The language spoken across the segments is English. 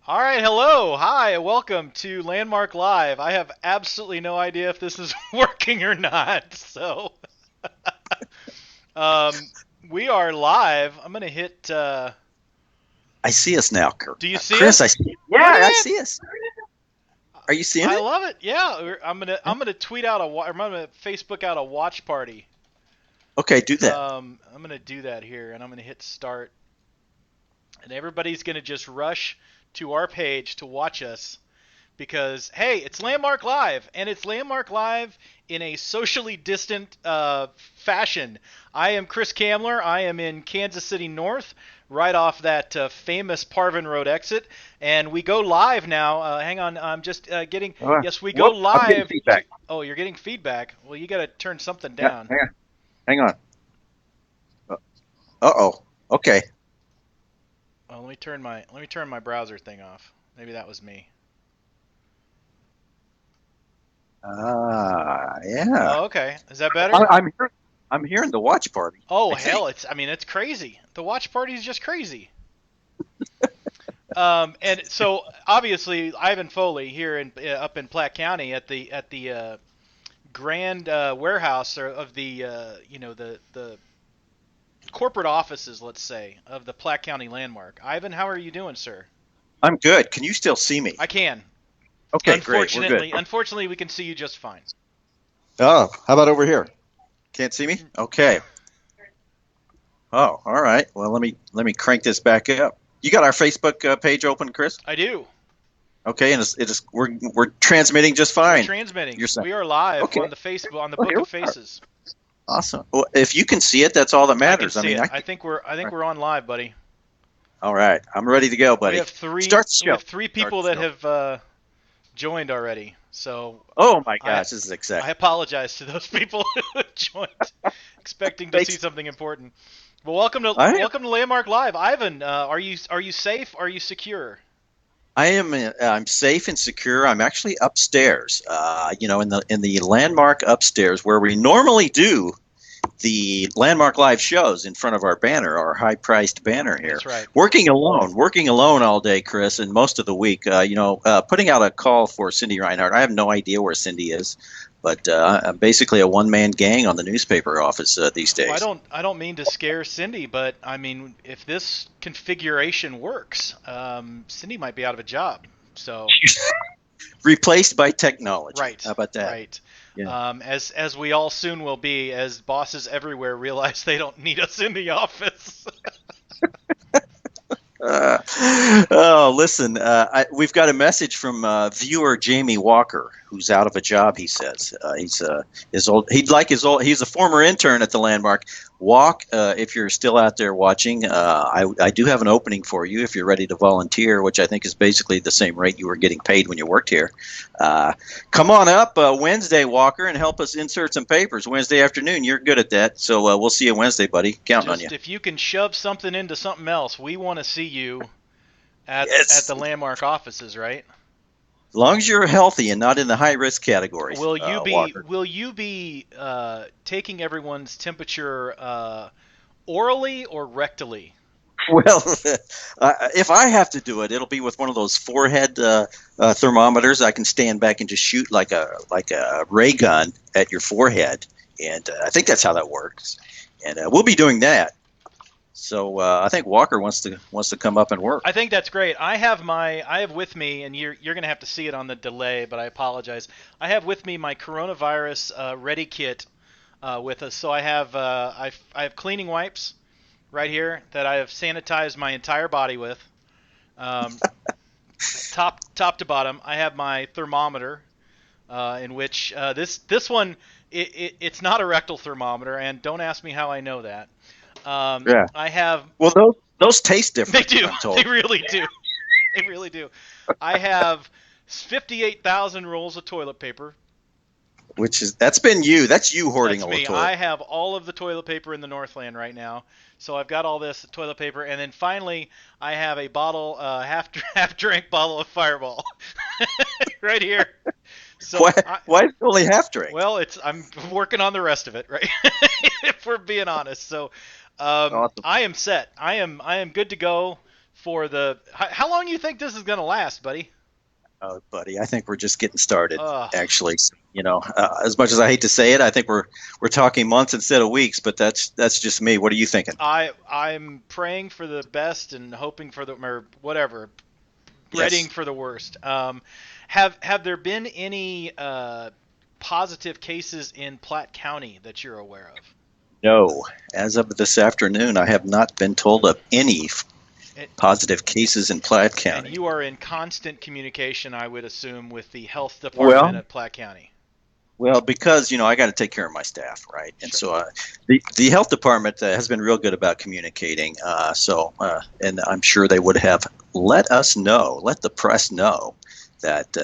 All right, hello, hi, welcome to Landmark Live. I have absolutely no idea if this is working or not. Um, we are live. I'm gonna hit. I see us now, Do you see Chris. I us? see. Look Yeah, I at that. see us. Are you seeing I it? love it. Yeah, I'm gonna tweet out I'm gonna Facebook out a watch party. Okay, do that. I'm gonna do that here, and I'm gonna hit start, and everybody's gonna just rush to our page to watch us because hey, it's Landmark Live, and it's Landmark Live in a socially distant fashion. I am Chris Kamler. I am in Kansas City North, right off that famous Parvin Road exit, and we go live now. Hang on, I'm just getting. Yes, we go Whoop! I'm getting live to. feedback. Oh, you're getting feedback. Well, you got to turn something Yeah, down. hang on. Uh oh. Okay. Oh, let me turn my browser thing off. Maybe that was me. Yeah. Oh, okay. Is that better? I'm here. I'm hearing the watch party. Oh I think. hell, it's crazy. The watch party is just crazy. And so obviously Ivan Foley here in up in Platte County at the grand warehouse of the the corporate offices, let's say, of the Platte County Landmark. Ivan, how are you doing, sir? I'm good. Can you still see me? I can. Okay, great. We're good. Unfortunately, we can see you just fine. Oh, how about over here? Can't see me? Okay. No, Oh, all right. Well, let me crank this back up. You got our Facebook page open, Chris? I do. Okay, and we're transmitting just We're fine. transmitting. You're saying. We are live Okay. on the Facebook on the Well, Book here of we are. Faces. Awesome. Well, if you can see it, that's all that I can matters. I see mean, it. I I can. think we're I All think right. we're on live, buddy. All right. I'm ready to go, We buddy. have three Start the we show. have three Start people the that show. have joined already. So Oh my I gosh, this is I exciting. apologize to those people who joined, expecting to see Thanks. something important. Well, welcome to I am. welcome to Landmark Live, Ivan. Are you safe? Are you secure? I am. I'm safe and secure. I'm actually upstairs. In the landmark upstairs where we normally do the Landmark Live shows in front of our banner, our high-priced banner here. That's right. Working alone all day, Chris, and most of the week. Putting out a call for Cindy Reinhardt. I have no idea where Cindy is, but I'm basically a one-man gang on the newspaper office these Well, I days. don't I don't mean to scare Cindy, but I mean if this configuration works, Cindy might be out of a job. So Replaced by technology. right, How about that? right. Yeah. As we all soon will be, as bosses everywhere realize they don't need us in the office. Uh, oh, listen, we've got a message from viewer Jamie Walker, who's out of a job. He says he's his old. He'd like his old. He's a former intern at the Landmark. Walk, if you're still out there watching, I do have an opening for you if you're ready to volunteer, which I think is basically the same rate you were getting paid when you worked here. Uh, Come on up Wednesday, Walker, and help us insert some papers Wednesday afternoon. You're good at that, so we'll see you Wednesday, buddy. Counting on you. Just if you can shove something into something else, we want to see you at Yes. the Landmark offices, right? As long as you're healthy and not in the high risk categories, Walker. Will you be taking everyone's temperature orally or rectally? Well, if I have to do it, it'll be with one of those forehead thermometers. I can stand back and just shoot like a ray gun at your forehead, and I think that's how that works. And we'll be doing that. So I think Walker wants to come up and work. I think that's great. I have with me, and you're gonna have to see it on the delay, but I apologize. I have with me my coronavirus ready kit with us. So I have cleaning wipes right here that I have sanitized my entire body with, um, top to bottom. I have my thermometer, in which this one it's not a rectal thermometer, and don't ask me how I know that. Yeah. I have Well, those taste They different. do. I'm They told. really do. They really do. I have 58,000 rolls of toilet paper. That's been you. That's you hoarding That's all the me. toilet. I have all of the toilet paper in the Northland right now. So I've got all this toilet paper, and then finally I have a bottle, half drink bottle of Fireball, right here. So Why? Why only half drink? well, I'm working on the rest of it, right? If we're being honest. So Awesome. I am set. I am good to go for the. How long you think this is gonna last, buddy? Oh, buddy, I think we're just getting started. Uh, Actually, as much as I hate to say it, I think we're talking months instead of weeks. But that's just me. What are you thinking? I'm praying for the best and hoping for the or whatever, readying Yes. for the worst. Have there been any positive cases in Platte County that you're aware of? No. As of this afternoon, I have not been told of any It, positive cases in Platte and County. you are in constant communication, I would assume, with the health department Well, at Platte County. well, because I got to take care of my staff, right? And Sure. so the health department has been real good about communicating. And I'm sure they would have let us know, let the press know that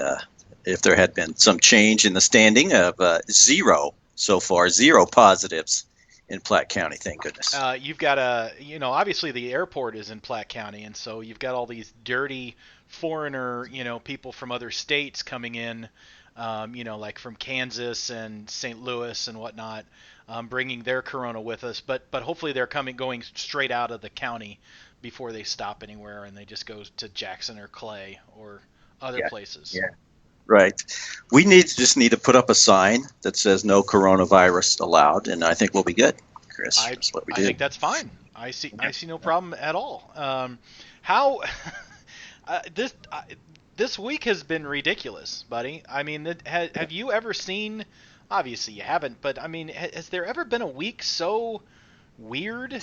if there had been some change in the standing of zero so far, zero positives in Platte County. Thank goodness. You've got obviously the airport is in Platte County, and so you've got all these dirty foreigner, people from other states coming in, like from Kansas and St. Louis and whatnot, bringing their corona with us. But hopefully they're going straight out of the county before they stop anywhere, and they just go to Jackson or Clay or other Yeah. places. Yeah. Right. Just need to put up a sign that says no coronavirus allowed, and I think we'll be good, Chris. I That's what we I do. think that's fine. I see no problem at all. How this this week has been ridiculous, buddy. I mean, have you ever seen? Obviously, you haven't, but I mean, has there ever been a week so weird?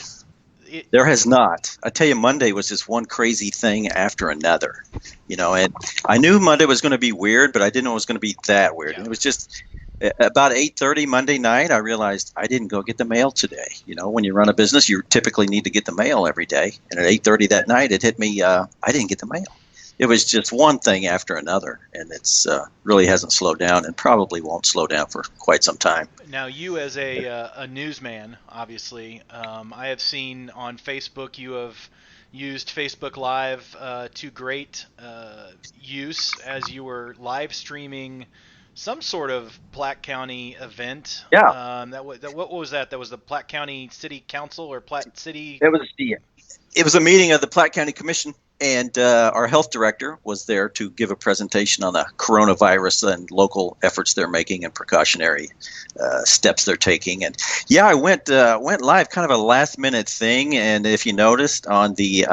It, There has not. I tell you, Monday was just one crazy thing after another. And I knew Monday was going to be weird, but I didn't know it was going to be that weird. yeah. And it was just about 8:30 Monday night, I realized I didn't go get the mail today. When you run a business, you typically need to get the mail every day. And at 8:30 that night, it hit me. I didn't get the mail. It was just one thing after another, and it's really hasn't slowed down, and probably won't slow down for quite some time. Now, you as a newsman, obviously, I have seen on Facebook you have used Facebook Live to great use as you were live streaming some sort of Platte County event. Yeah, What was that? That was the Platte County City Council or Platte City? it was a meeting of the Platte County Commission, and our health director was there to give a presentation on the coronavirus and local efforts they're making and precautionary steps they're taking. And yeah, I went live, kind of a last minute thing. And if you noticed on the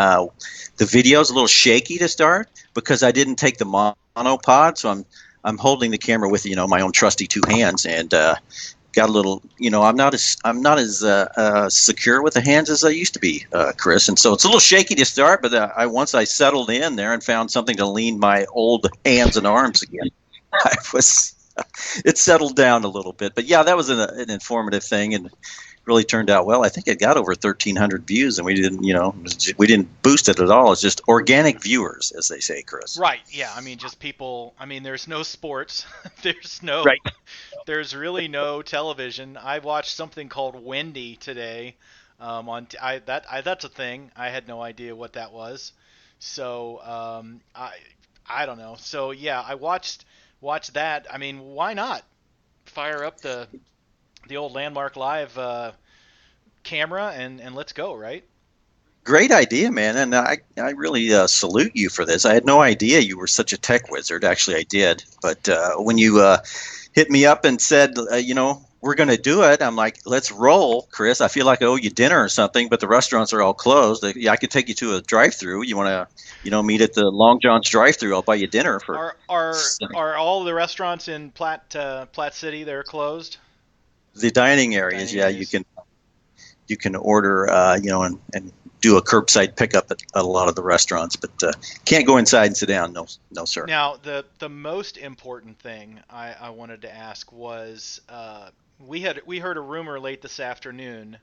video, is a little shaky to start because I didn't take the monopod, so I'm holding the camera with my own trusty two hands, and got a little, I'm not as secure with the hands as I used to be, Chris, and so it's a little shaky to start. But once I settled in there and found something to lean my old hands and arms again, I was it settled down a little bit. But yeah, that was an informative thing, and really turned out well. I think it got over 1,300 views, and we didn't boost it at all. It's just organic viewers, as they say, Chris. Right. Yeah. I mean, just people. I mean, there's no sports. Right. There's really no television. I watched something called Wendy today. That's a thing. I had no idea what that was. So I don't know. So yeah, I watched that. I mean, why not fire up the old Landmark Live camera and let's go, right? Great idea, man, and I really salute you for this. I had no idea you were such a tech wizard. Actually, I did, but when you hit me up and said, we're going to do it, I'm like, let's roll, Chris. I feel like I owe you dinner or something, but the restaurants are all closed. Yeah, I could take you to a drive-through. You want to, meet at the Long John's drive-through? I'll buy you dinner for. Are all the restaurants in Platte City they're closed? The dining areas. Dining Yeah, areas. you can order, and do a curbside pickup at a lot of the restaurants, but can't go inside and sit down. No, no, sir. Now, the most important thing I wanted to ask was we heard a rumor late this afternoon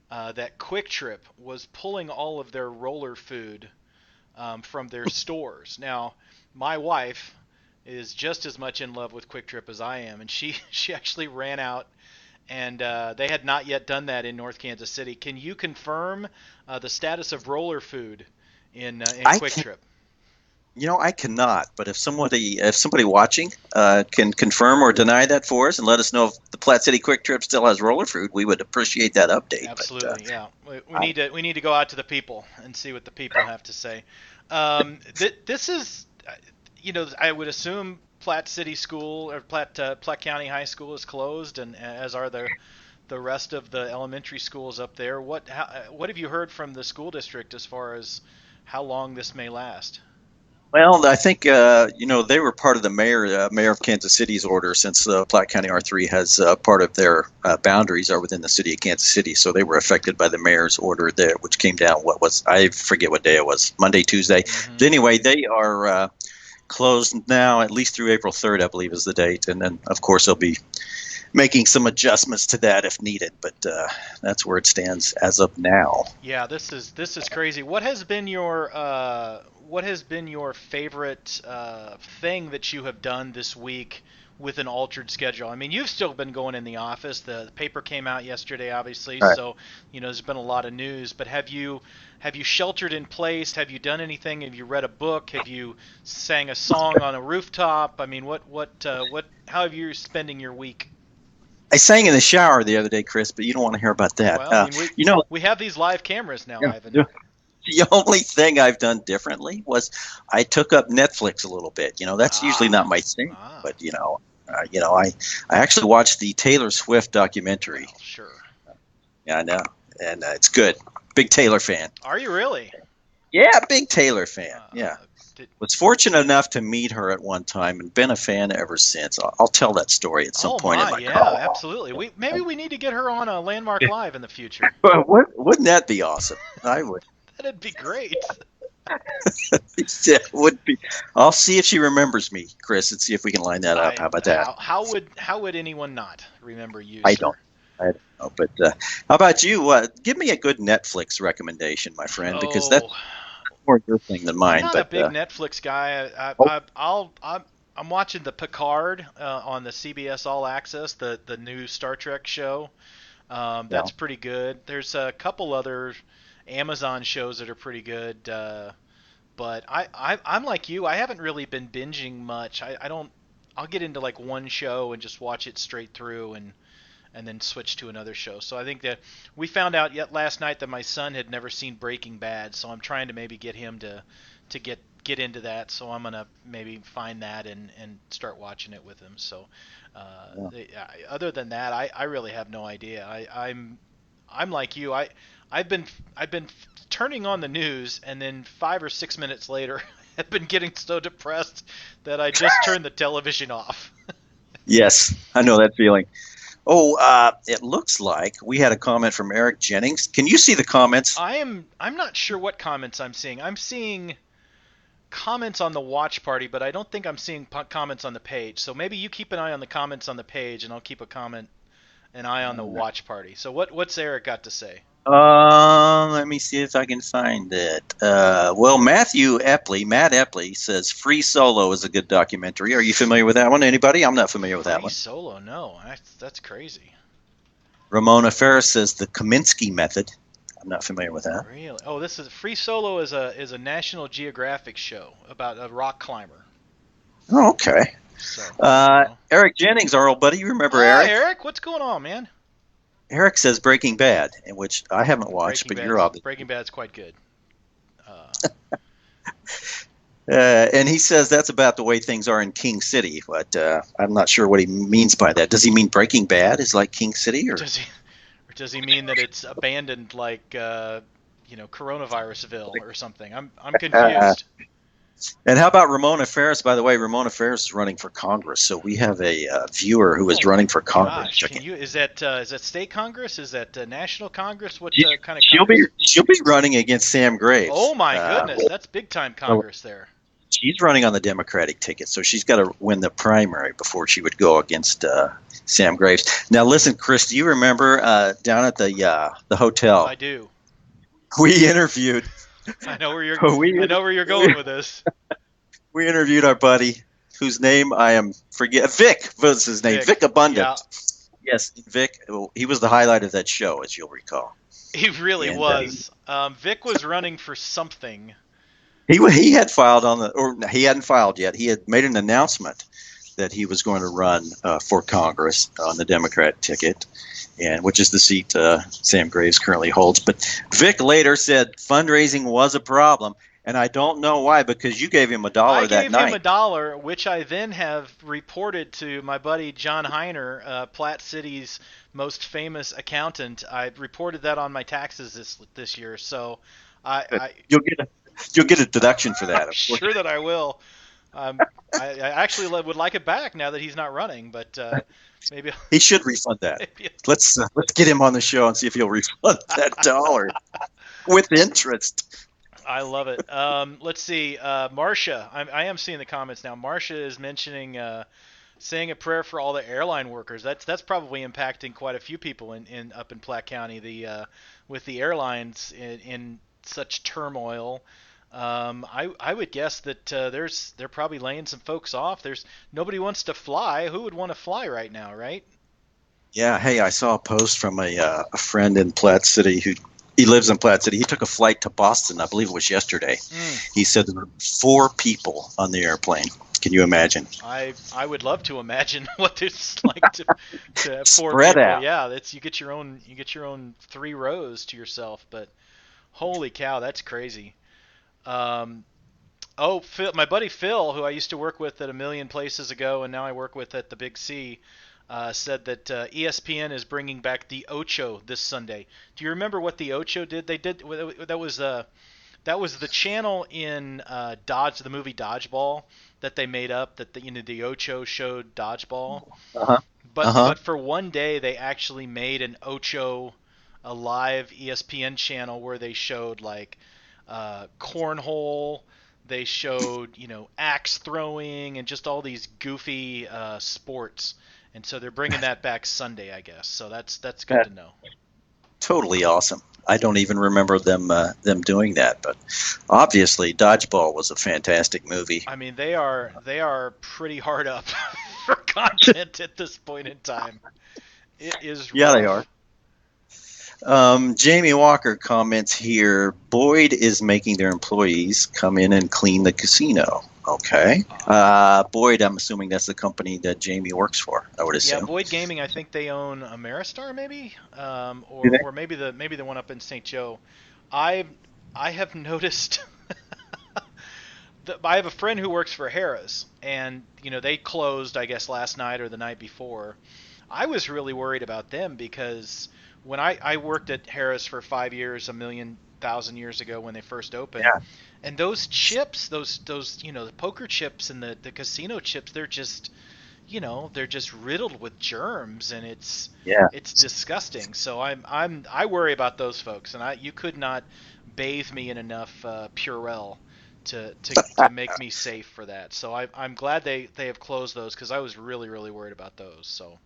that Quick Trip was pulling all of their roller food from their stores. Now, my wife is just as much in love with Quick Trip as I am, and she actually ran out and they had not yet done that in North Kansas City. Can you confirm the status of roller food in I Quick can Trip? I cannot. But if somebody watching can confirm or deny that for us and let us know if the Platte City Quick Trip still has roller fruit, we would appreciate that update. But Absolutely, yeah. We I, need to go out to the people and see what the people have to say. This is, I would assume Platte City School or Platte County High School is closed, and as are the rest of the elementary schools up there. What have you heard from the school district as far as how long this may last? well, I think they were part of the mayor of Kansas City's order since Platte County R3 has part of their boundaries are within the city of Kansas City, so they were affected by the mayor's order there, which came down. What was I forget what day it was? Monday, Tuesday. Hmm. But anyway, they are closed now at least through April 3rd, I believe, is the date, and then of course they'll be making some adjustments to that if needed. But that's where it stands as of now. Yeah, this is crazy. What has been your favorite thing that you have done this week with an altered schedule? I mean, you've still been going in the office. The paper came out yesterday, obviously, All right. so there's been a lot of news. But have you sheltered in place? Have you done anything? Have you read a book? Have you sang a song on a rooftop? I mean, how have you spending your week? I sang in the shower the other day, Chris, but you don't want to hear about that. Well, I mean, we You know, we have these live cameras now, yeah, Ivan. yeah. The only thing I've done differently was I took up Netflix a little bit. That's usually not Ah, my thing, ah. but I actually watched the Taylor Swift documentary. Well, sure. Yeah, I know, and it's good. Big Taylor fan. Are you really? Yeah, big Taylor fan. Yeah, Uh, did, was fortunate enough to meet her at one time and been a fan ever since. I'll tell that story at some oh point in my, my yeah, call. maybe we need to get her on a Landmark Live in the future. Wouldn't that be awesome? I would. That'd be great. Yeah, would be. I'll see if she remembers me, Chris, and see if we can line that up. I How about that? how would anyone not remember you, I don't. sir? I don't know. But how about you? Give me a good Netflix recommendation, my friend, because that's Oh, more your thing than I'm mine. not a But big Netflix guy. oh, I'm watching the Picard on the CBS All Access, the new Star Trek show. yeah. That's pretty good. There's a couple other Amazon shows that are pretty good. But I'm like you. I haven't really been binging much. I don't. I'll get into like one show and just watch it straight through and then switch to another show. So I think that we found out yet last night that my son had never seen Breaking Bad. So I'm trying to maybe get him to get into that. So I'm gonna maybe find that and start watching it with him. So Yeah. other than that, I really have no idea. I'm like you. I've been I've been turning on the news, and then 5 or 6 minutes later, I've been getting so depressed that I just turned the television off. Yes, I know that feeling. Oh, it looks like we had a comment from Eric Jennings. Can you see the comments? I'm not sure what comments I'm seeing. I'm seeing comments on the watch party, but I don't think I'm seeing comments on the page. So maybe you keep an eye on the comments on the page, and I'll keep an eye on the watch party. So what's Eric got to say? Let me see if I can find it. Well, Matt Epley says Free Solo is a good documentary. Are you familiar with that one? Anybody? I'm not familiar with that Free one. Solo? No, that's crazy. Ramona Ferris says the Kaminsky Method. I'm not familiar with that. Really? Oh, this is Free Solo is a National Geographic show about a rock climber. Oh, okay. So, you know. Eric Jennings, our old buddy. You remember Hi, Eric? Eric. What's going on, man? Eric says Breaking Bad, in which I haven't watched, but you're obviously. Breaking Bad's quite good. Uh, And he says that's about the way things are in King City, but I'm not sure what he means by that. Does he mean Breaking Bad is like King City, or? does he mean that it's abandoned like Coronavirusville or something? I'm Uh, confused. and how about Ramona Ferris? By the way, Ramona Ferris is running for Congress, so we have a viewer who is Oh running my for Congress. gosh! Can you is that state Congress? Is that national Congress? What She, kind of she'll Congress? be she'll be running against Sam Graves. Oh my goodness, that's big time So Congress there. she's running on the Democratic ticket, so she's got to win the primary before she would go against Sam Graves. Now, listen, Chris, do you remember down at the hotel I do. we interviewed I know where you're. we I know where you're going with this. we interviewed our buddy whose name I am forget. Vic was his name. Vic Yeah, Abundant. Yes, Vic. He was the highlight of that show, as you'll recall. he really And was. Vic was running for something. he had filed on the, or he hadn't filed yet. He had made an announcement that he was going to run for Congress on the Democrat ticket, and which is the seat Sam Graves currently holds. But Vic later said fundraising was a problem, and I don't know why, because you gave him a I dollar that gave him night. $1, which I then have reported to my buddy John Heiner, Platte City's most famous accountant. I reported that on my taxes this year, so Good. I You'll get a deduction for I'm that, of course. sure that I will. I actually would like it back now that he's not running, but maybe He should refund that. maybe Let's get him on the show and see if he'll refund that dollar with interest. I love it. Let's see. Marcia, I am seeing the comments now. Marcia is mentioning saying a prayer for all the airline workers. That's probably impacting quite a few people in up in Platte County. With the airlines in such turmoil. I would guess that they're probably laying some folks off. There's nobody wants to fly. Who would want to fly right now, right? Yeah, hey, I saw a post from a friend in Platte City who he lives in Platte City. He took a flight to Boston, I believe it was yesterday. Mm. He said there were 4 people on the airplane. Can you imagine? I would love to imagine what it's like to have four Spread people. out. Yeah, that's you get your own 3 rows to yourself. But holy cow, that's crazy. Um, oh, Phil, my buddy Phil, who I used to work with at a million places ago, and now I work with at the Big C, said that ESPN is bringing back the Ocho this Sunday. Do you remember what the Ocho did? They did that was the channel in the movie Dodgeball that they made up that the Ocho showed Dodgeball. Uh-huh. But Uh-huh. but for one day they actually made an Ocho a live ESPN channel where they showed like cornhole, they showed axe throwing and just all these goofy sports. And so they're bringing that back Sunday, I guess. So that's good to That's know. totally awesome. I don't even remember them doing that, but obviously Dodgeball was a fantastic movie. I mean, they are pretty hard up for content at this point in time. It is Yeah, they are. rough. Jamie Walker comments here, Boyd is making their employees come in and clean the casino. Okay. Boyd, I'm assuming that's the company that Jamie works for, I would Yeah, assume. Boyd Gaming. I think they own Ameristar, maybe, Do or they? or maybe the one up in St. Joe. I I have noticed. I have a friend who works for Harrah's, and they closed, I guess, last night or the night before. I was really worried about them because when I worked at Harrah's for 5 years, a million thousand years ago when they first opened, Yeah. and those chips, those the poker chips and the casino chips, they're just riddled with germs, and it's Yeah. it's disgusting. So I worry about those folks, and you could not bathe me in enough Purell to make me safe for that. So I'm glad they have closed those because I was really really worried about those. So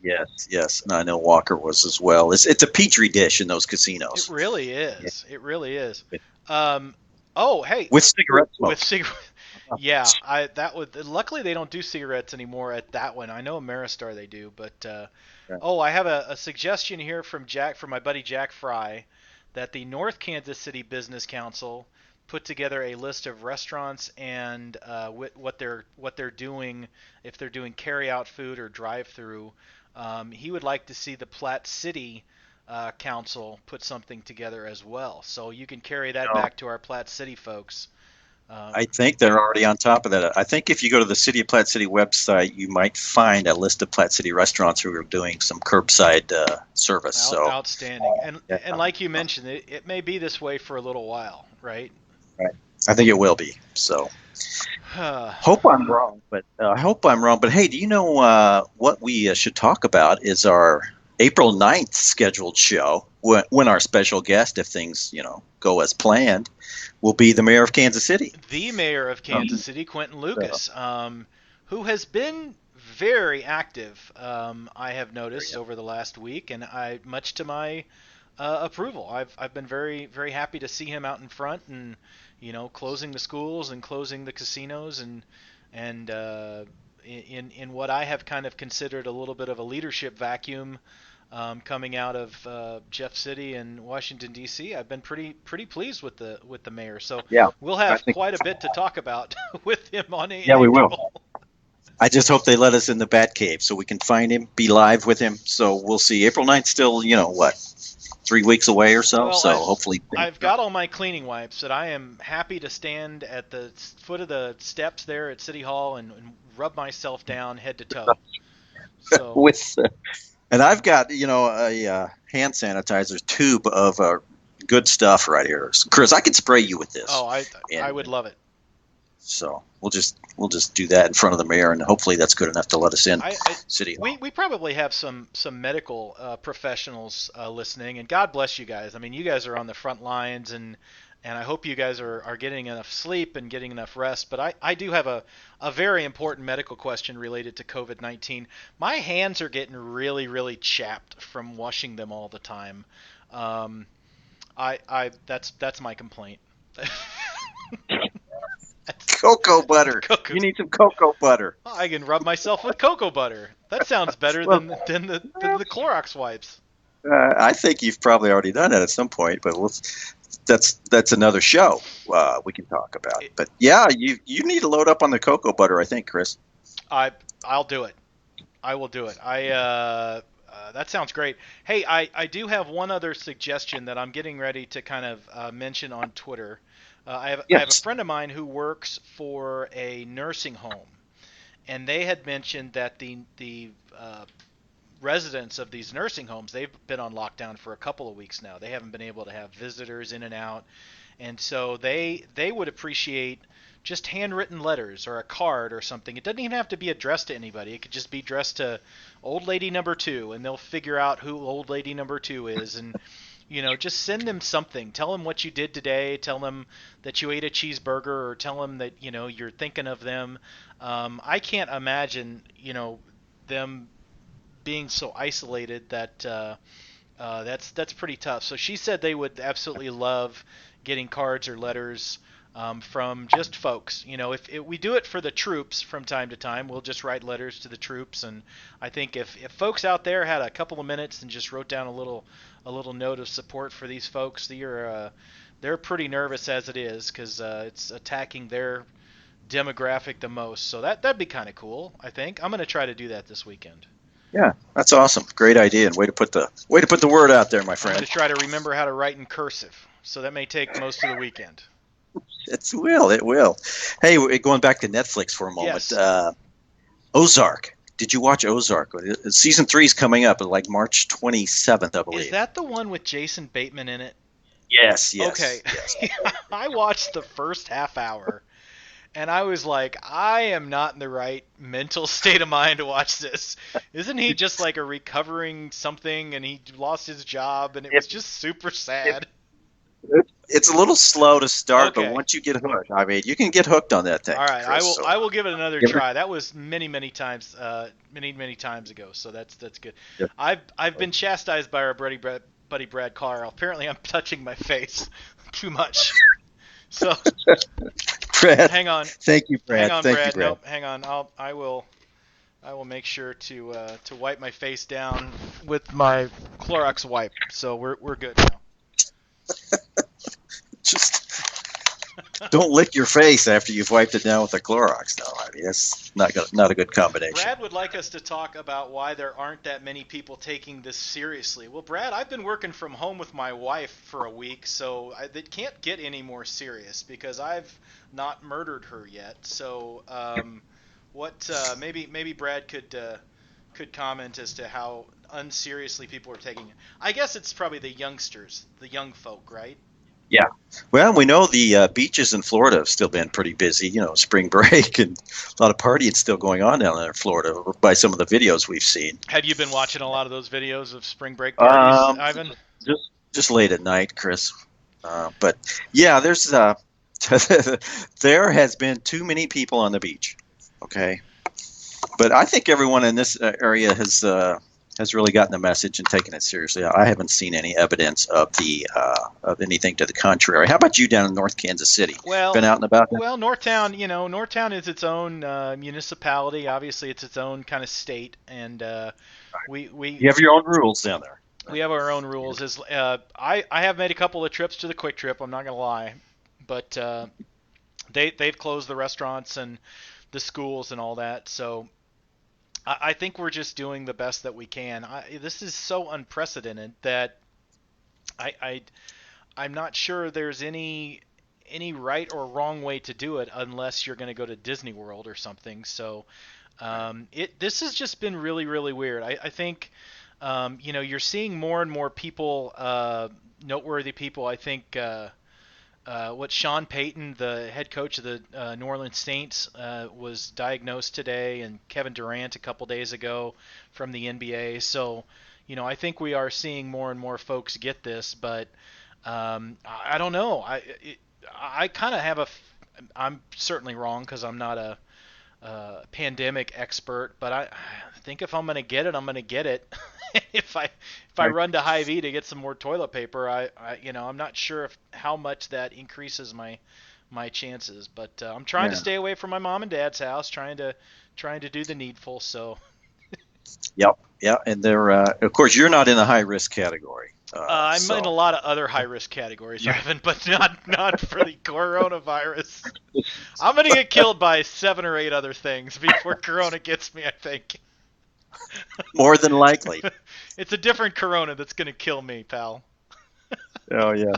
Yes, yes. And I know Walker was as well. It's a petri dish in those it casinos. really Yeah. is. It really is. Um, oh hey, With cigarette with smoke. cigarette. Yeah, I that would. Luckily, they don't do cigarettes anymore at that one. I know Ameristar they do, but Yeah. oh, I have a suggestion here from my buddy Jack Fry, that the North Kansas City Business Council put together a list of restaurants and what they're doing if they're doing carry out food or drive through. He would like to see the Platte City Council put something together as well. So you can carry that No, back to our Platte City folks. Um, I think they're already on top of that. I think if you go to the City of Platte City website, you might find a list of Platte City restaurants who are doing some curbside service. So, Outstanding. And yeah, and like you mentioned, it may be this way for a little while, right? right. I think it will be. So, hope I'm wrong, but I hope I'm wrong. But hey, do you know what we should talk about is our April 9th scheduled show when our special guest, if things go as planned, will be the mayor of Kansas City. The mayor of Kansas Um, City, Quentin so, Lucas, who has been very active, I have there you noticed go. over the last week, and much to my approval. I've been very very happy to see him out in front and closing the schools and closing the casinos and in what I have kind of considered a little bit of a leadership vacuum. coming out of Jeff City and Washington D.C. I've been pretty pleased with the mayor. So Yeah, we'll I have think. quite a bit to talk about with him in Yeah, we will. April. I just hope they let us in the Batcave so we can find him, be live with him. So we'll see. April 9th still, what, 3 weeks away or so. Well, So hopefully. I've got all my cleaning wipes that I am happy to stand at the foot of the steps there at City Hall and rub myself down head to toe. So with, and I've got a hand sanitizer tube of good stuff right here, Chris. I could spray you with this. oh, I And would love it. so we'll just do that in front of the mayor, and hopefully that's good enough to let us in City Hall. We probably have some medical professionals listening, and God bless you guys. I mean, you guys are on the front lines, and I hope you guys are getting enough sleep and getting enough rest. But I do have a very important medical question related to COVID-19. My hands are getting really chapped from washing them all the time. That's my complaint. Cocoa butter. Cocoa. You need some cocoa butter. I can rub myself with cocoa butter. That sounds better than the Clorox wipes. I think you've probably already done that at some point, but that's another show we can talk about. But yeah, you need to load up on the cocoa butter, I think, Chris. I'll do it. I will do it. That sounds great. Hey, I do have one other suggestion that I'm getting ready to kind of mention on Twitter. I have a friend of mine who works for a nursing home, and they had mentioned that the residents of these nursing homes, they've been on lockdown for a couple of weeks now. They haven't been able to have visitors in and out, and so they would appreciate just handwritten letters or a card or something. It doesn't even have to be addressed to anybody. It could just be addressed to old lady number 2, and they'll figure out who old lady number 2 is, and just send them something. Tell them what you did today. Tell them that you ate a cheeseburger, or tell them that you're thinking of them. I can't imagine them being so isolated that that's pretty tough. So she said they would absolutely love getting cards or letters from just folks. If we do it for the troops from time to time, we'll just write letters to the troops. And I think if folks out there had a couple of minutes and just wrote down a little note of support for these folks, they're pretty nervous as it is, because it's attacking their demographic the most. So that'd be kind of cool. I think I'm going to try to do that this weekend. Yeah, that's awesome. Great idea, and way to put the word out there, my friend. I'm going to try to remember how to write in cursive, so that may take most of the weekend. It will. Hey, going back to Netflix for a moment. Yes. Ozark. Did you watch Ozark? Season 3 is coming up, like March 27th, I believe. Is that the one with Jason Bateman in it? Yes. Okay. Yes. I watched the first half hour, and I was like, I am not in the right mental state of mind to watch this. Isn't he just like a recovering something, and he lost his job, and it was just super sad? It's a little slow to start, Okay. but once you get hooked, I mean, you can get hooked on that thing. All right, Chris, I will give it another try. That was many times, many times ago. So that's good. Yeah. I've been chastised by our buddy Brad Carr. Apparently, I'm touching my face too much. So, Brad, hang on. Thank you, Brad. Hang on, Thank Brad. you, Brad. Nope, hang on. I will make sure to wipe my face down with my Clorox wipe. So we're good now. Just don't lick your face after you've wiped it down with the Clorox, though. I mean, that's not a good combination. Brad would like us to talk about why there aren't that many people taking this seriously. Well, Brad, I've been working from home with my wife for a week, so it can't get any more serious because I've not murdered her yet. So, maybe Brad could comment as to how unseriously people are taking it. I guess it's probably the youngsters, the young folk, right? Yeah. Well, we know the beaches in Florida have still been pretty busy, spring break, and a lot of partying still going on down there in Florida by some of the videos we've seen. Have you been watching a lot of those videos of spring break parties, Ivan? Just late at night, Chris. But yeah, there's there has been too many people on the beach. Okay. But I think everyone in this area has has really gotten the message and taken it seriously. I haven't seen any evidence of of anything to the contrary. How about you down in North Kansas City? Well, Been out and about? well, Northtown, Northtown is its own municipality. Obviously, it's its own kind of state, and we we You have your own rules down there. we have our own rules. Is I have made a couple of trips to the Quick Trip. I'm not gonna lie, but they've closed the restaurants and the schools and all that. So I think we're just doing the best that we can. This is so unprecedented that I, I I'm not sure there's any right or wrong way to do it unless you're going to go to Disney World or something. So it this has just been really really weird. I think you're seeing more and more people, noteworthy people. I think what Sean Payton, the head coach of the New Orleans Saints, was diagnosed today, and Kevin Durant a couple days ago from the NBA. So, I think we are seeing more and more folks get this, but I don't know. I kind of have I'm certainly wrong because I'm not a pandemic expert, but I think if I'm going to get it, I'm going to get it. if I run to Hy-Vee to get some more toilet paper, I'm not sure how much that increases my chances, but I'm trying to stay away from my mom and dad's house, trying to do the needful. So. Yep, yeah, and they're of course you're not in the high risk category. I'm in a lot of other high risk categories, Evan, but not for the coronavirus. I'm gonna get killed by 7 or 8 other things before Corona gets me, I think. More than likely. It's a different Corona that's gonna kill me, pal. Oh yeah.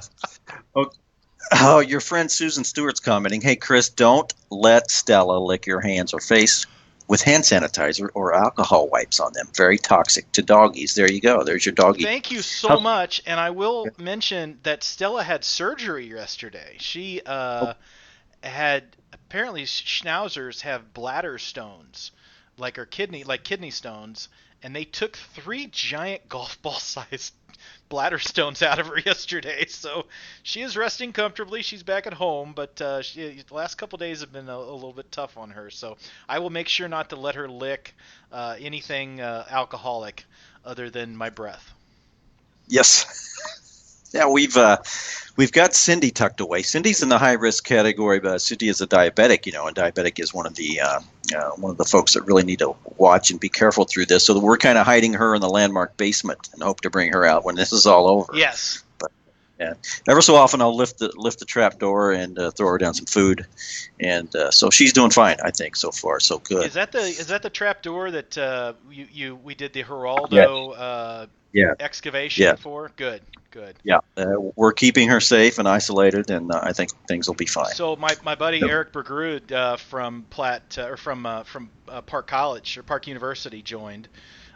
Oh, your friend Susan Stewart's commenting, "Hey Chris, don't let Stella lick your hands or face with hand sanitizer or alcohol wipes on them. Very toxic to doggies." There you go. There's your doggy. Thank you so much. And I will mention that Stella had surgery yesterday. She had apparently schnauzers have bladder stones, like kidney stones, and they took 3 giant golf ball sized bladder stones out of her yesterday. So she is resting comfortably. She's back at home, but the last couple days have been a little bit tough on her. So I will make sure not to let her lick anything alcoholic other than my breath. Yes. Yeah, we've got Cindy tucked away. Cindy's in the high risk category, but Cindy is a diabetic, and diabetic is one of the folks that really need to watch and be careful through this. So we're kind of hiding her in the Landmark basement and hope to bring her out when this is all over. Yes. But yeah, ever so often I'll lift the trap door and throw her down some food, and so she's doing fine, I think, so far so good. Is that the trap door that we did the Geraldo excavation for? Good. Yeah, we're keeping her safe and isolated, and I think things will be fine. So my buddy Eric Bergerud from Platte or from Park College or Park University joined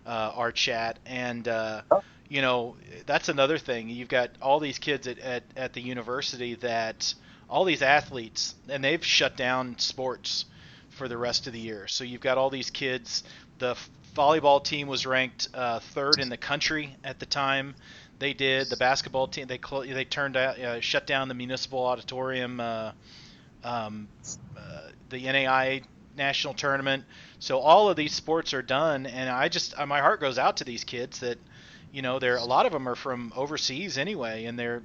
our chat, and that's another thing. You've got all these kids at the university that all these athletes, and they've shut down sports for the rest of the year. So you've got all these kids. The volleyball team was ranked 3rd in the country at the time. They did. The basketball team, they shut down the municipal auditorium, the NAI national tournament. So all of these sports are done, and my heart goes out to these kids that, a lot of them are from overseas anyway, and their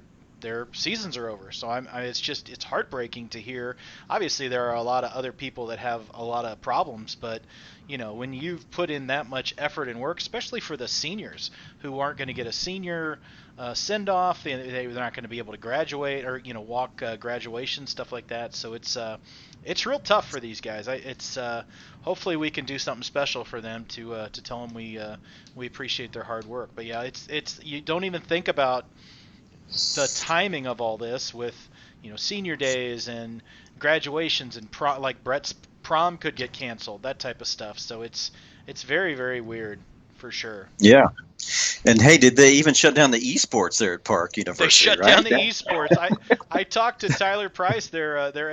seasons are over. So it's heartbreaking to hear. Obviously, there are a lot of other people that have a lot of problems, but when you've put in that much effort and work, especially for the seniors who aren't going to get a senior send off, they're not going to be able to graduate or walk graduation, stuff like that. So it's real tough for these guys. Hopefully we can do something special for them to tell them we appreciate their hard work. But yeah, it's you don't even think about the timing of all this with senior days and graduations and like Brett's prom could get canceled, that type of stuff. So it's very very weird for sure. Yeah. And hey, did they even shut down the esports there at Park University? They shut down the esports. I talked to Tyler Price, their AD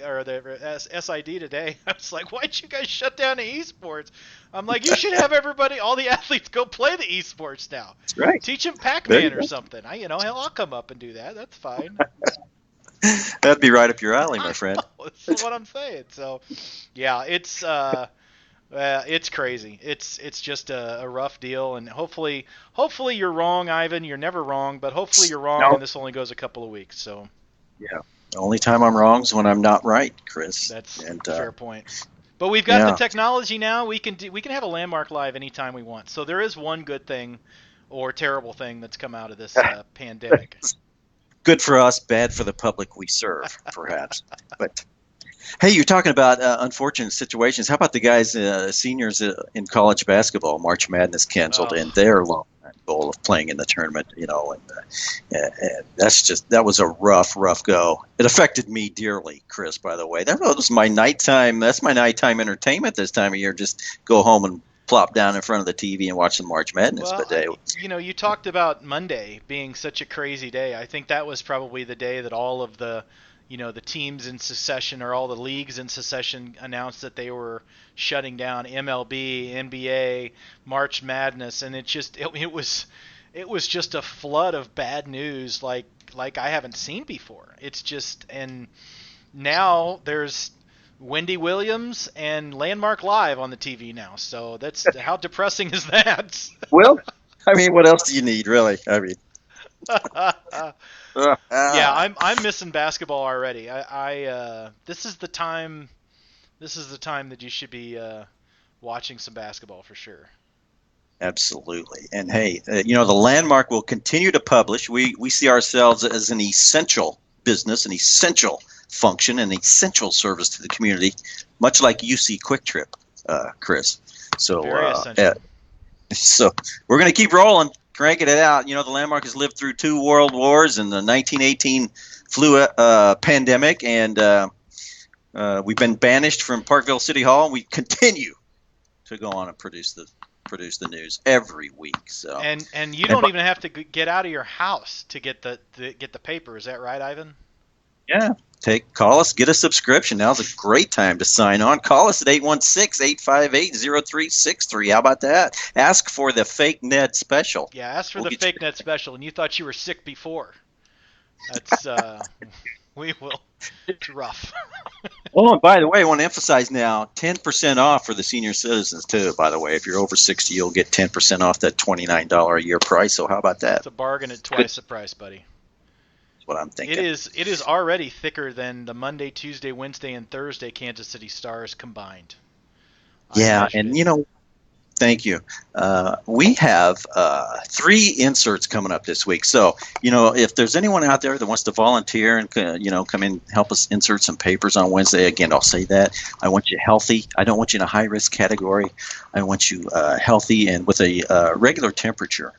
or their SID today. I was like, why'd you guys shut down the esports? I'm like, you should have all the athletes go play the esports now. That's right. Teach them Pac-Man or something. I'll come up and do that. That's fine. That'd be right up your alley, my friend. That's what I'm saying. So, yeah, it's It's crazy. It's just a rough deal, and hopefully you're wrong, Ivan. You're never wrong, but hopefully you're wrong, No. and this only goes a couple of weeks. So Yeah. The only time I'm wrong is when I'm not right, Chris. that's And a fair point. But we've got the yeah, technology now. We can have a landmark live anytime we want. So there is one good thing or terrible thing that's come out of this pandemic. good for us, bad for the public we serve, perhaps. But hey, you're talking about unfortunate situations. How about the guys, seniors in college basketball? March Madness canceled, Oh, and their long goal of playing in the tournament. And that was a rough go. It affected me dearly, Chris. By the way, that was my nighttime. That's my nighttime entertainment this time of year. Just go home and plop down in front of the TV and watch the March Madness. well, But you talked about Monday being such a crazy day. I think that was probably the day that all of the teams in secession or all the leagues in secession announced that they were shutting down MLB, NBA, March Madness, and it was just a flood of bad news like I haven't seen before. It's just and now there's Wendy Williams and Landmark Live on the TV now. So that's how depressing is that? well, I mean, what else do you need, really? I mean, Yeah, ah. I'm missing basketball already. This is the time that you should be watching some basketball for sure. Absolutely. And hey, the Landmark will continue to publish. We see ourselves as an essential business, an essential function, an essential service to the community, much like UC Quick Trip, Chris. So, Very essential. so we're going to keep rolling, cranking it out. The Landmark has lived through 2 world wars and the 1918 flu pandemic, and we've been banished from Parkville City Hall. We continue to go on and produce the news every week. So And you and don't even have to get out of your house to get the paper. Is that right, Ivan? yeah, call us, get a subscription. Now's a great time to sign on. Call us at 816-858-0363. How about that? Ask for the Fake Ned special. Yeah, ask for We'll the get you. fake net special, and you thought you were sick before. That's we will. It's rough. Oh, and by the way, I want to emphasize now, 10% off for the senior citizens too. By the way, if you're over 60, you'll get 10% off that $29 a year price. So how about that? It's a bargain at Good. twice the price, buddy. That's what I'm It thinking. is it is already thicker than the Monday, Tuesday, Wednesday, and Thursday Kansas City Stars combined. I Yeah, measured and it. thank you. We have 3 inserts coming up this week. So, if there's anyone out there that wants to volunteer and, come in and help us insert some papers on Wednesday, again, I'll say that. I want you healthy. I don't want you in a high-risk category. I want you healthy and with a regular temperature.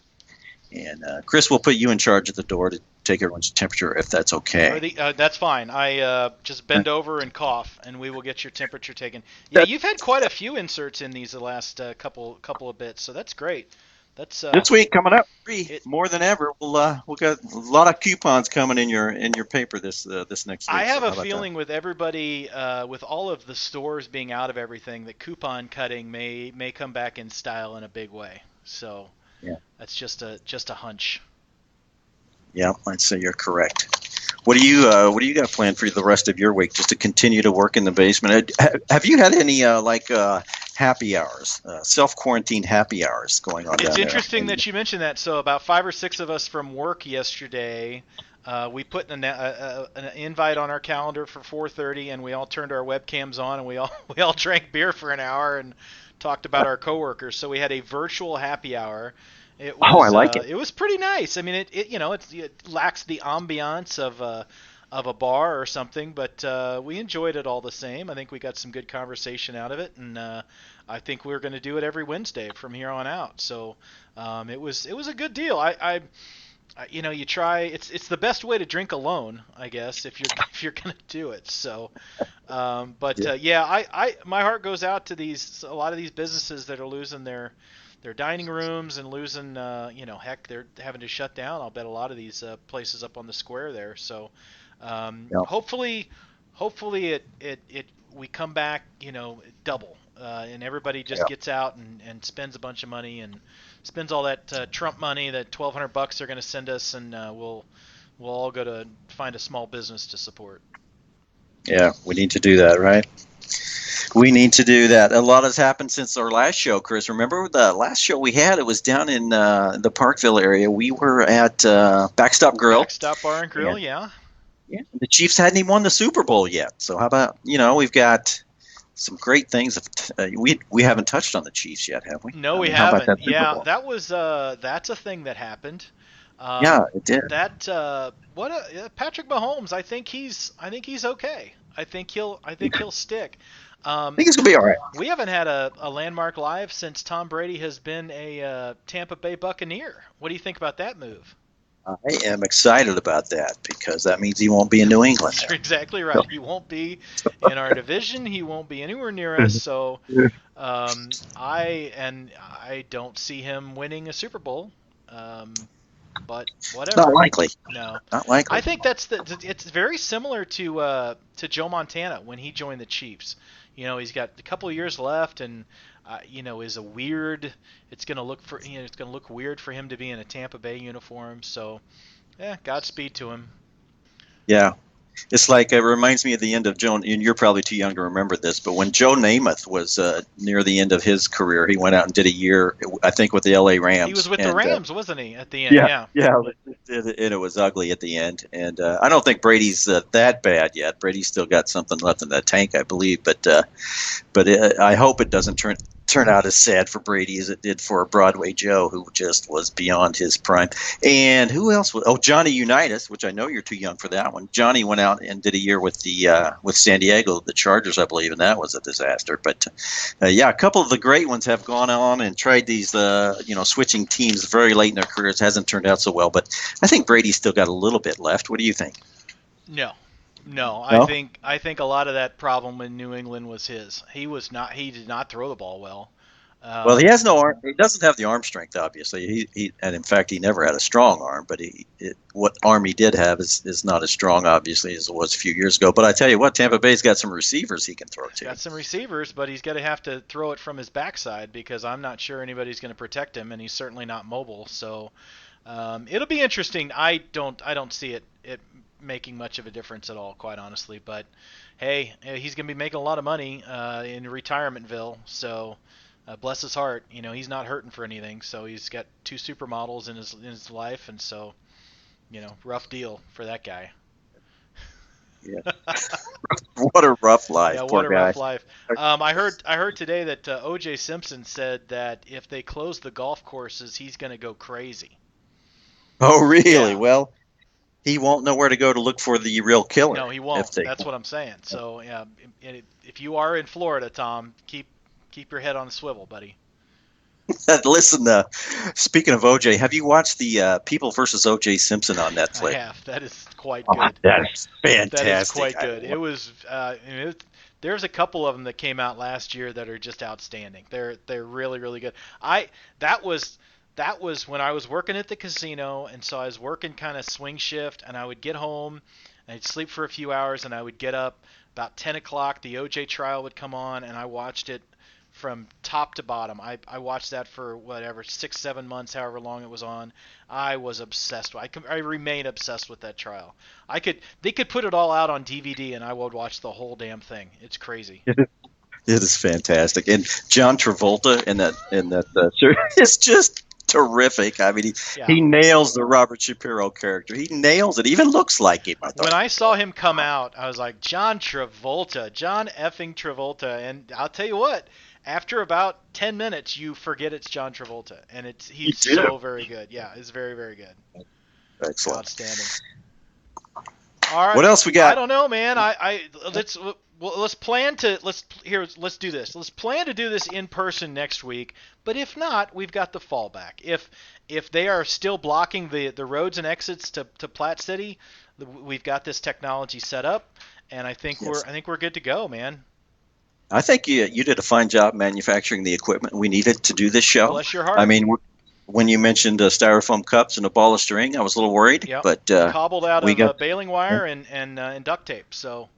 And Chris will put you in charge at the door to take everyone's temperature if that's okay. That's fine. I just bend over and cough, and we will get your temperature taken. Yeah, That, you've had quite a few inserts in these the last couple of bits, so that's great. That's this week coming up, free it. more than ever. We'll got a lot of coupons coming in your paper this next I week. have So a how about that? feeling with everybody, with all of the stores being out of everything, that coupon cutting may come back in style in a big way. So Yeah. that's just a hunch. Yeah, I'd say you're correct. What do you got planned for the rest of your week? Just to continue to work in the basement? Have you had any happy hours, self quarantine happy hours going on It's down there? interesting that you mentioned that. So about 5 or 6 of us from work yesterday, we put an invite on our calendar for 4:30, and we all turned our webcams on, and we all we all drank beer for an hour and talked about our coworkers. So we had a virtual happy hour. Oh, I like it. It was pretty nice. I mean, it lacks the ambiance of a bar or something, but we enjoyed it all the same. I think we got some good conversation out of it, and I think we're going to do it every Wednesday from here on out. So it was a good deal. You try. It's the best way to drink alone, I guess, if you're if you're going to do it. So, but Yeah. yeah, I my heart goes out to a lot of these businesses that are losing their dining rooms and losing, heck, they're having to shut down. I'll bet a lot of these places up on the square there. So Yeah. hopefully it we come back, double, and everybody just Yeah. gets out and spends a bunch of money and spends all that Trump money, that $1,200 they're going to send us, and we'll all go to find a small business to support. Yeah, we need to do that, right? We need to do that. A lot has happened since our last show, Chris. Remember the last show we had? It was down in the Parkville area. We were at Backstop Grill, Backstop Bar and Grill, and yeah. yeah, the Chiefs hadn't even won the Super Bowl yet. So how about we've got some great things. We haven't touched on the Chiefs yet, have we? No, I we mean, how about haven't. that Super Yeah, Bowl? that was that's a thing that happened. Yeah, Um, it did. that what Patrick Mahomes, I think he's okay. I think he'll stick. I Um, think it's gonna be all right. we haven't had a landmark live since Tom Brady has been a Tampa Bay Buccaneer. What do you think about that move? I am excited about that because that means he won't be in New England. You're exactly right. So, He won't be in our division. He won't be anywhere near us. So I don't see him winning a Super Bowl. Um, but not whatever. likely. No, Not I likely. think it's very similar to Joe Montana when he joined the Chiefs. He's got a couple of years left, and is a weird. It's gonna look weird for him to be in a Tampa Bay uniform. So, yeah, Godspeed to him. Yeah. It's like it reminds me of the end of Joe, and you're probably too young to remember this, but when Joe Namath was near the end of his career, he went out and did a year, I think, with the L.A. He was Rams, with the and Rams, wasn't he, at the end? yeah, Yeah. yeah, and it was ugly at the end. And I don't think Brady's that bad yet. Brady's still got something left in the tank, I believe, but I hope it doesn't turn out as sad for Brady as it did for Broadway Joe, who just was beyond his prime. And who else? Oh, Johnny Unitas, which I know you're too young for that one. Johnny went out and did a year with the with San Diego, the Chargers, I believe, and that was a disaster. But yeah, a couple of the great ones have gone on and tried these switching teams very late in their careers. Hasn't turned out so well, but I think Brady's still got a little bit left. What do you think? No. No, I No. think I think a lot of that problem in New England was his. He did not throw the ball well. Well, he Um, has no arm. He doesn't have the arm strength, obviously. And in fact, he never had a strong arm. But what arm he did have is not as strong, obviously, as it was a few years ago. But I tell you what, Tampa Bay's got some receivers he can throw he's to. got some receivers, but he's going to have to throw it from his backside because I'm not sure anybody's going to protect him, and he's certainly not mobile. So it'll be interesting. I don't see it making much of a difference at all, quite honestly. But hey, he's going to be making a lot of money in retirementville, so bless his heart. He's not hurting for anything. So he's got two supermodels in his life, and so rough deal for that guy. Yeah, what a rough Yeah, life, what poor a guy. rough life. I heard today that O.J. Simpson said that if they close the golf courses, he's going to go crazy. Oh, really? Yeah. Well, he won't know where to go to look for the real killer No, he if won't. they. That's what I'm saying. So yeah, if you are in Florida, Tom, keep your head on the swivel, buddy. Listen, speaking of OJ, have you watched the People versus OJ Simpson on I Netflix? have. That is quite Oh, good. that's That is fantastic. quite good. It was. There's a couple of them that came out last year that are just outstanding. They're really really good. I that was that was when I was working at the casino, and so I was working kind of swing shift, and I would get home, and I'd sleep for a few hours, and I would get up about 10 o'clock. The OJ trial would come on, and I watched it from top to bottom. I watched that for whatever 6 7 months, however long it was on. I was obsessed with. I remain obsessed with that trial. They could put it all out on DVD and I would watch the whole damn thing. It's crazy. It is fantastic, and John Travolta in that it's just terrific. I mean, Yeah. he nails the Robert Shapiro character. He nails it. Even looks like him. I When thought. I saw him come out, I was like, John Travolta, John effing Travolta, and I'll tell you what. After about 10 minutes, you forget it's John Travolta, and You he's do. so very good. Yeah, it's very very good, Excellent. outstanding. All right. What else we I got? don't know, man. Let's plan to let's do this. Let's plan to do this in person next week. But if not, we've got the fallback. If they are still blocking the roads and exits to Platte City, we've got this technology set up, and Yes. I think we're good to go, man. I think you did a fine job manufacturing the equipment we needed to do this show. Bless your I heart. mean, when you mentioned styrofoam cups and a ball of string, I was a little worried, Yep. but Cobbled out we of got baling wire and duct tape. So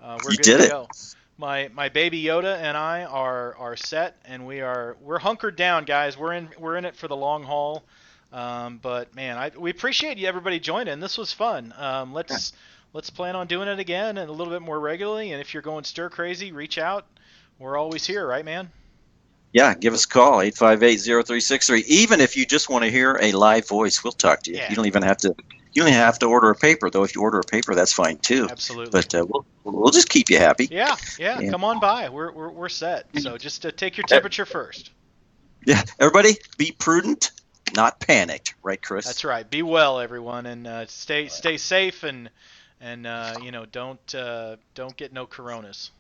we're you good did to it. go. My baby Yoda and I are set, and we're hunkered down, guys. We're in it for the long haul. But man, we appreciate you everybody joining. This was fun. Let's plan on doing it again and a little bit more regularly. And if you're going stir crazy, reach out. We're always here, right, man? Yeah, give us a call, 858-0363. Even if you just want to hear a live voice, we'll talk to you. Yeah, You don't even have to. You don't even have to order a paper, though. If you order a paper, that's fine too. absolutely. But we'll just keep you happy. Yeah, yeah. Yeah. Come on by. We're set. So just take your temperature first. Yeah. Everybody, be prudent, not panicked, right, Chris? That's right. Be well, everyone, and stay safe, and don't get no coronas.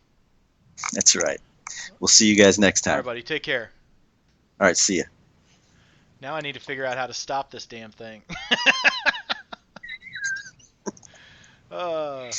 That's right. We'll see you guys next All time. right, buddy. Take care. All right. See you. Now I need to figure out how to stop this damn thing. uh